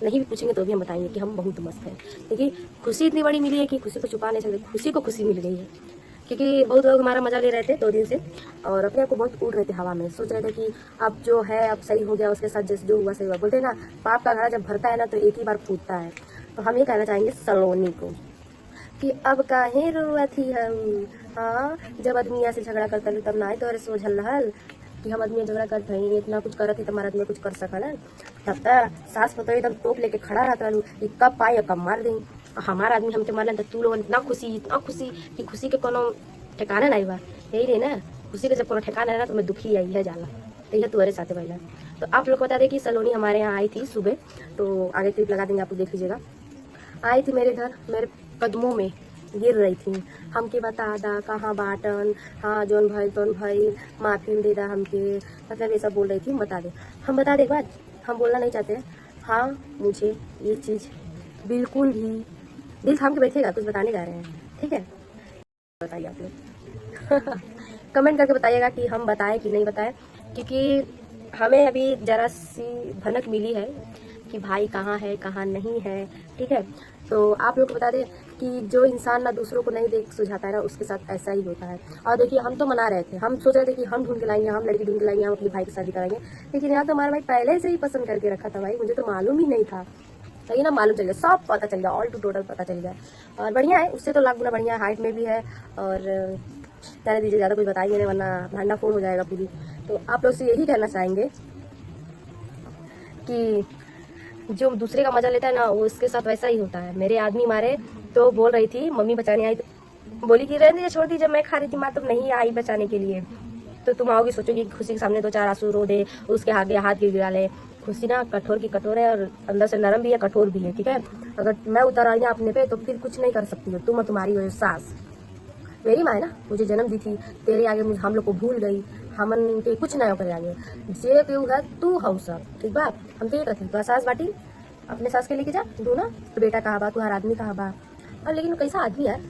नहीं भी पूछेंगे तो भी हम बताएंगे कि हम बहुत मस्त हैं, क्योंकि खुशी इतनी बड़ी मिली है कि खुशी को छुपा नहीं सकते, खुशी को खुशी मिल गई है। क्योंकि बहुत लोग हमारा मजा ले रहे थे 2 दिन से, और अपने आप को बहुत उड़ रहे थे हवा में, सोच रहे थे कि अब जो है अब सही हो गया, उसके साथ जैसे जो हुआ सही हुआ। बोलते हैं ना, पाप का घड़ा जब भरता है ना तो एक ही बार फूटता है। तो हम ये कहना चाहेंगे सलोनी को कि अब काहे रोआ थी हम। हाँ, जब आदमी यहाँ से झगड़ा करता ली तब ना आए तो अरे सोझल रहल कि हम आदमी झगड़ा करते हैं, इतना कुछ करत है तुम्हारा आदमी कुछ कर सकल है। तब तक सास पतो एकदम टोप लेके खड़ा रहता लू कि कब पाए कब मार दें। हमारा आदमी हमके मारलन तो तू लोग इतना खुशी कि खुशी के कोनो ठिकाना नहीं बा। यही रही ना, खुशी के जब कोनो ठिकाना है ना तो मैं दुखी आई है जाला, तो यह तुम्हारे साथ भैया। तो आप लोग बता दें कि सलोनी हमारे यहाँ आई थी सुबह, तो आगे क्लिप लगा देंगे, आप लोग देख लीजिएगा। आई थी मेरे घर, मेरे कदमों में गिर रही थी, हमके बता दा कहाँ बाटन, हाँ जोन भाई तोन भाई, माफी दे दा हमके, मतलब ये सब बोल रही थी। बता दे, हम बता दे बात, हम बोलना नहीं चाहते। हाँ, मुझे ये चीज़ बिल्कुल भी दिल थाम के बैठेगा, कुछ बताने जा रहे हैं, ठीक है? बताइए आप लोग कमेंट करके बताइएगा कि हम बताएं कि नहीं बताएं, क्योंकि हमें अभी जरा सी भनक मिली है कि भाई कहाँ है कहाँ नहीं है, ठीक है? तो आप लोग को बता दें कि जो इंसान ना दूसरों को नहीं देख सुझाता है ना, उसके साथ ऐसा ही होता है। और देखिए, हम तो मना रहे थे, हम सोच रहे थे कि हम ढूंढ के लाएंगे, हम लड़की ढूंढ के लाएंगे, हम अपने भाई की शादी कराएंगे, लेकिन यहाँ तो हमारा भाई पहले से ही पसंद करके रखा था भाई, मुझे तो मालूम ही नहीं था। सही ना, मालूम चल गया, सब पता चल गया, ऑल टू टोटल पता चल गया। और बढ़िया है, उससे तो लाख गुना बढ़िया, हाइट में भी है। और कहने दीजिए, ज़्यादा कुछ बताएंगे नहीं वरना भांडा फोड़ हो जाएगा पूरी। तो आप लोग से यही कहना चाहेंगे कि जो दूसरे का मजा लेता है ना, वो उसके साथ वैसा ही होता है। मेरे आदमी मारे तो बोल रही थी मम्मी बचाने आई, तो बोली कि रहने दे छोड़ दी, जब मैं खा रही थी माँ तुम नहीं आई बचाने के लिए, तो तुम आओगी सोचोगी खुशी के सामने 2-4 आंसू रो दे, उसके आगे हाथ गिरा ले। खुशी ना कठोर की कठोर है, और अंदर से नरम भी है, कठोर भी है, ठीक है? अगर मैं उतर आई ना अपने पे तो फिर कुछ नहीं कर सकती हो तुम और तुम्हारी वो सास। मेरी माँ है ना, मुझे जन्म दी थी, तेरे आगे मुझे हम लोग को भूल गई, हमन के कुछ नहीं करे आगे, जे केहू है तू हऊ सब, ठीक बा? हम तो ये कहते तो सास बाटी अपने सास के लेके जा दू ना, तो बेटा कहाँ बा, तुम्हारा आदमी कहाँ बा? और लेकिन कैसा आदमी है,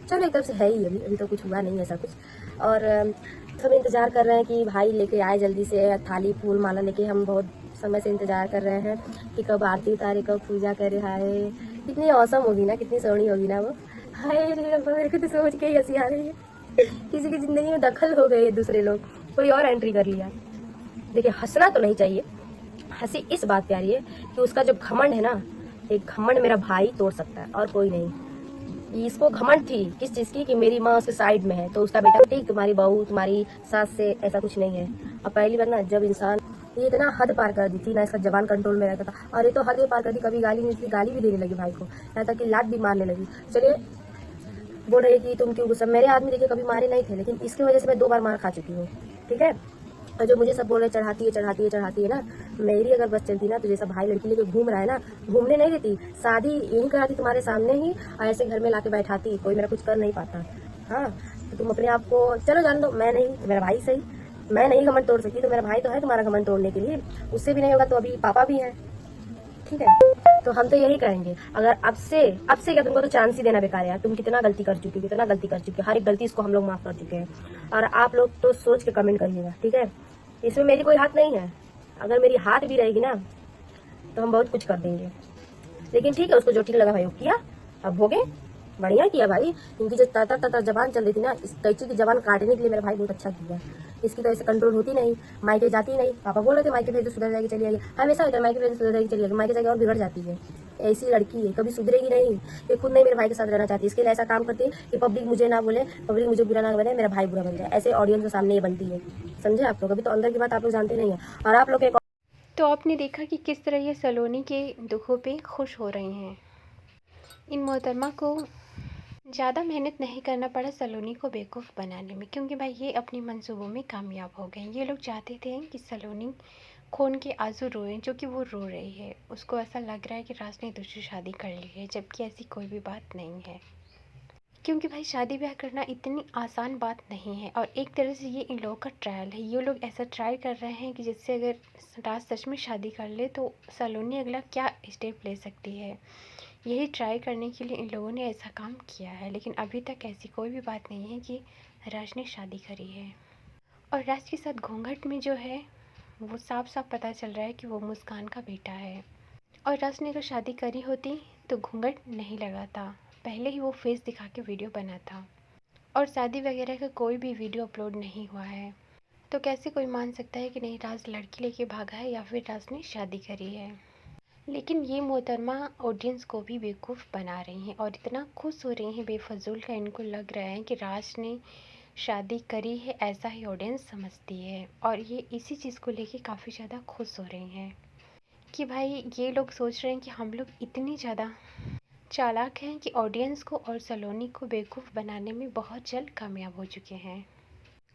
चलो एक तरफ से है ही, अभी अभी तो कुछ हुआ नहीं ऐसा कुछ। और हम इंतज़ार कर रहे हैं कि भाई लेके आए जल्दी से, थाली फूल माला लेके हम बहुत समय से इंतज़ार कर रहे हैं कि कब आरती उतारे, कब पूजा करे। हाय कितनी औसम होगी ना, कितनी सोहनी होगी ना वो। हाय रे रब्बा, मेरे को तो सोच के ही हंसी आ रही है। किसी की ज़िंदगी में दखल हो गए दूसरे लोग, कोई और एंट्री कर लिया। देखिए, हंसना तो नहीं चाहिए, हंसी इस बात प्यारी है कि उसका जो घमंड है ना, एक घमंड मेरा भाई तोड़ सकता है और कोई नहीं। इसको घमंड थी किस चीज़ की कि मेरी माँ उसके साइड में है, तो उसका बेटा ठीक तुम्हारी बहू तुम्हारी सास से ऐसा कुछ नहीं है। अब पहली बार ना, जब इंसान ये इतना हद पार कर दी थी ना, इसका जबान कंट्रोल में रहता था, और ये तो हद ही पार कर दी, कभी गाली नहीं थी, गाली भी देने लगी भाई को, यहाँ तक कि लात भी मारने लगी। चलिए, बोल रही है कि तुम क्यों गुस्सा, मेरे आदमी देखिए कभी मारे नहीं थे, लेकिन इसकी वजह से मैं 2 बार मार खा चुकी हूँ, ठीक है? और जो मुझे सब बोल रहे चढ़ाती है चढ़ाती है चढ़ाती है ना, मेरी अगर बस चलती ना तो जैसा भाई लड़की लेके घूम रहा है ना, घूमने नहीं देती, शादी यही कराती तुम्हारे सामने ही, और ऐसे घर में लाके बैठाती, कोई मेरा कुछ कर नहीं पाता। हाँ, तो तुम अपने आप को चलो जान दो, मैं नहीं तो मेरा भाई सही, मैं नहीं घमंड तोड़ सकती तो मेरा भाई तो है तुम्हारा घमंड तोड़ने के लिए, उससे भी नहीं होगा तो अभी पापा भी हैं, ठीक है? तो हम तो यही कहेंगे, अगर अब से क्या, तुमको तो चांस ही देना बेकार है यार, तुम कितना गलती कर चुके हो, कितना गलती कर चुके हो, हर एक गलती इसको हम लोग माफ कर चुके हैं। और आप लोग तो सोच के कमेंट करिएगा, ठीक है? इसमें मेरी कोई हाथ नहीं है, अगर मेरी हाथ भी रहेगी ना तो हम बहुत कुछ कर देंगे, लेकिन ठीक है, उसको जो ठीक लगा भाई वो किया, अब भोगे, बढ़िया किया भाई। इनकी जो ततर ततर जबान चल रही थी ना, इस कैची की जबान काटने के लिए मेरा भाई बहुत अच्छा किया। इसकी तो ऐसे कंट्रोल होती नहीं, मायके जाती नहीं, पापा बोल रहे थे मायके भेज दो सुधर जाएगी चली आएगी, हमेशा होता है मायके भेज दो सुधर जाएगी चली आएगी, मायके जाएगी और बिगड़ जाती है। ऐसी लड़की है, कभी सुधरेगी नहीं, ये खुद नहीं मेरे भाई के साथ रहना चाहती, इसके लिए ऐसा काम करती है कि पब्लिक मुझे ना बोले, पब्लिक मुझे बुरा ना बने, मेरा भाई बुरा बन जाए, ऐसे ऑडियंस के सामने ये बनती है। समझे आप लोग? अभी तो अंदर की बात आप लोग जानते नहीं है। और आप लोग तो आपने देखा कि किस तरह ये सलोनी के दुखों पे खुश हो रही हैं। इन मोहतरमा को ज़्यादा मेहनत नहीं करना पड़ा सलोनी को बेवकूफ़ बनाने में, क्योंकि भाई ये अपनी मंसूबों में कामयाब हो गए। ये लोग चाहते थे कि सलोनी खून के आंसू रोए, जो कि वो रो रही है। उसको ऐसा लग रहा है कि राज ने दूसरी शादी कर ली है, जबकि ऐसी कोई भी बात नहीं है। क्योंकि भाई शादी ब्याह करना इतनी आसान बात नहीं है, और एक तरह से ये इन लोगों का ट्रायल है। ये लोग ऐसा ट्राई कर रहे हैं कि जिससे अगर राज सच में शादी कर ले तो सलोनी अगला क्या स्टेप ले सकती है। यही ट्राई करने के लिए इन लोगों ने ऐसा काम किया है, लेकिन अभी तक ऐसी कोई भी बात नहीं है कि राज ने शादी करी है। और राज के साथ घूंघट में जो है वो साफ साफ पता चल रहा है कि वो मुस्कान का बेटा है। और राज ने अगर शादी करी होती तो घूंघट नहीं लगाता, पहले ही वो फेस दिखा के वीडियो बनाता। और शादी वगैरह का कोई भी वीडियो अपलोड नहीं हुआ है, तो कैसे कोई मान सकता है कि नहीं राज लड़की लेके भागा है या फिर राज ने शादी करी है। लेकिन ये मोहतरमा ऑडियंस को भी बेवकूफ़ बना रही हैं और इतना खुश हो रही हैं बेफजूल का। इनको लग रहा है कि राज ने शादी करी है, ऐसा ही ऑडियंस समझती है। और ये इसी चीज़ को लेके काफ़ी ज़्यादा खुश हो रही हैं कि भाई ये लोग सोच रहे हैं कि हम लोग इतनी ज़्यादा चालाक हैं कि ऑडियंस को और सलोनी को बेवकूफ़ बनाने में बहुत जल्द कामयाब हो चुके हैं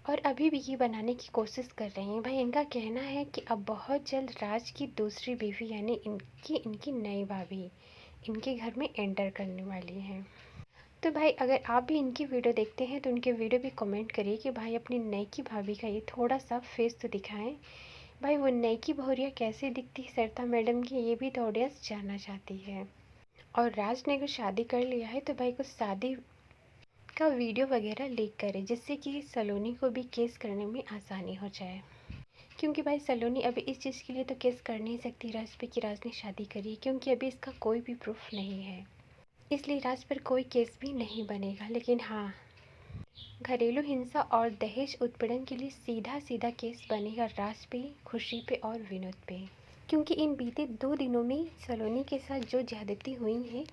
और अभी भी ये बनाने की कोशिश कर रही हैं। भाई इनका कहना है कि अब बहुत जल्द राज की दूसरी बीवी यानी इनकी नई भाभी इनके घर में एंटर करने वाली हैं। तो भाई अगर आप भी इनकी वीडियो देखते हैं तो उनके वीडियो भी कमेंट करिए कि भाई अपनी नई की भाभी का ये थोड़ा सा फेस तो दिखाएं। भाई वो नई की बहुरिया कैसे दिखती है सरिता मैडम की, ये भी तो ऑडियंस जानना चाहती है। और राज ने अगर शादी कर लिया है तो भाई कुछ शादी का वीडियो वगैरह लीक करे जिससे कि सलोनी को भी केस करने में आसानी हो जाए। क्योंकि भाई सलोनी अभी इस चीज़ के लिए तो केस कर नहीं सकती राज पे कि राज ने शादी करी है, क्योंकि अभी इसका कोई भी प्रूफ नहीं है, इसलिए राज पर कोई केस भी नहीं बनेगा। लेकिन हाँ, घरेलू हिंसा और दहेज उत्पीड़न के लिए सीधा सीधा केस बनेगा राज पे, खुशी पे और विनोद पे। क्योंकि इन बीते 2 दिनों में सलोनी के साथ जो ज्यादती हुई है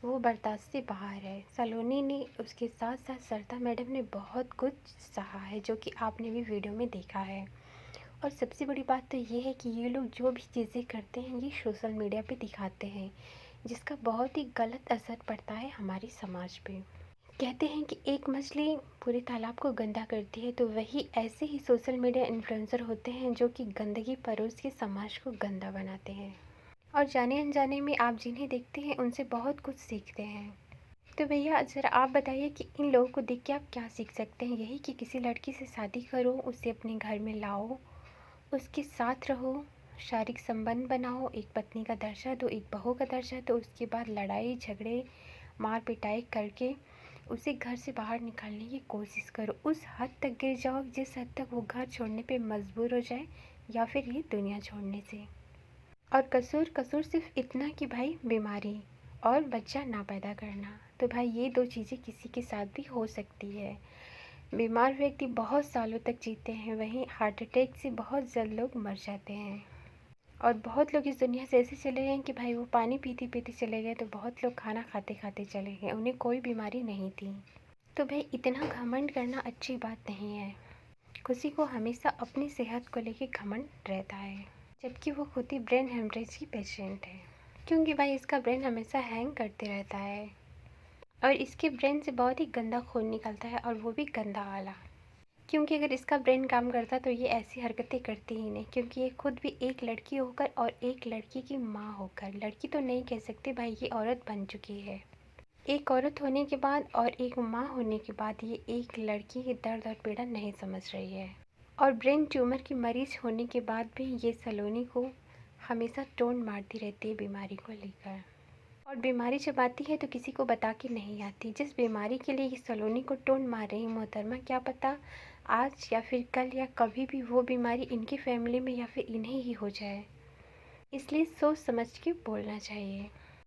वो बर्दाश्त से बाहर है। सलोनी ने, उसके साथ साथ सरिता मैडम ने बहुत कुछ सहा है जो कि आपने भी वीडियो में देखा है। और सबसे बड़ी बात तो ये है कि ये लोग जो भी चीज़ें करते हैं ये सोशल मीडिया पे दिखाते हैं, जिसका बहुत ही गलत असर पड़ता है हमारे समाज पे। कहते हैं कि एक मछली पूरे तालाब को गंदा करती है, तो वही ऐसे ही सोशल मीडिया इन्फ्लुएंसर होते हैं जो कि गंदगी परोस के समाज को गंदा बनाते हैं और जाने अनजाने में आप जिन्हें देखते हैं उनसे बहुत कुछ सीखते हैं। तो भैया ज़रा आप बताइए कि इन लोगों को देख के आप क्या सीख सकते हैं? यही कि किसी लड़की से शादी करो, उसे अपने घर में लाओ, उसके साथ रहो, शारीरिक संबंध बनाओ, एक पत्नी का दर्जा दो, एक बहू का दर्जा दो, उसके बाद लड़ाई झगड़े मार पिटाई करके उसे घर से बाहर निकालने की कोशिश करो। उस हद तक गिर जाओ जिस हद तक वो घर छोड़ने पे मजबूर हो जाए या फिर ये दुनिया छोड़ने से। और कसूर सिर्फ इतना कि भाई बीमारी और बच्चा ना पैदा करना। तो भाई ये 2 चीज़ें किसी के साथ भी हो सकती है। बीमार व्यक्ति बहुत सालों तक जीते हैं, वहीं हार्ट अटैक से बहुत जल्द लोग मर जाते हैं। और बहुत लोग इस दुनिया से ऐसे चले गए कि भाई वो पानी पीते पीते चले गए, तो बहुत लोग खाना खाते खाते चले गए, उन्हें कोई बीमारी नहीं थी। तो भाई इतना घमंड करना अच्छी बात नहीं है। खुशी को हमेशा अपनी सेहत को लेके घमंड रहता है, जबकि वो खुद ही ब्रेन हेमरेज की पेशेंट है। क्योंकि भाई इसका ब्रेन हमेशा हैंग करते रहता है और इसके ब्रेन से बहुत ही गंदा खून निकलता है, और वो भी गंदा वाला। क्योंकि अगर इसका ब्रेन काम करता तो ये ऐसी हरकतें करती ही नहीं, क्योंकि ये खुद भी एक लड़की होकर और एक लड़की की माँ होकर, लड़की तो नहीं कह सकते भाई, ये औरत बन चुकी है। एक औरत होने के बाद और एक माँ होने के बाद ये एक लड़की के दर्द और पीड़ा नहीं समझ रही है। और ब्रेन ट्यूमर की मरीज होने के बाद भी ये सलोनी को हमेशा टोन मारती रहती है बीमारी को लेकर। और बीमारी जब आती है तो किसी को बता के नहीं आती। जिस बीमारी के लिए ये सलोनी को टोन मार रही है मोहतरमा, क्या पता आज या फिर कल या कभी भी वो बीमारी इनकी फैमिली में या फिर इन्हें ही हो जाए। इसलिए सोच समझ के बोलना चाहिए।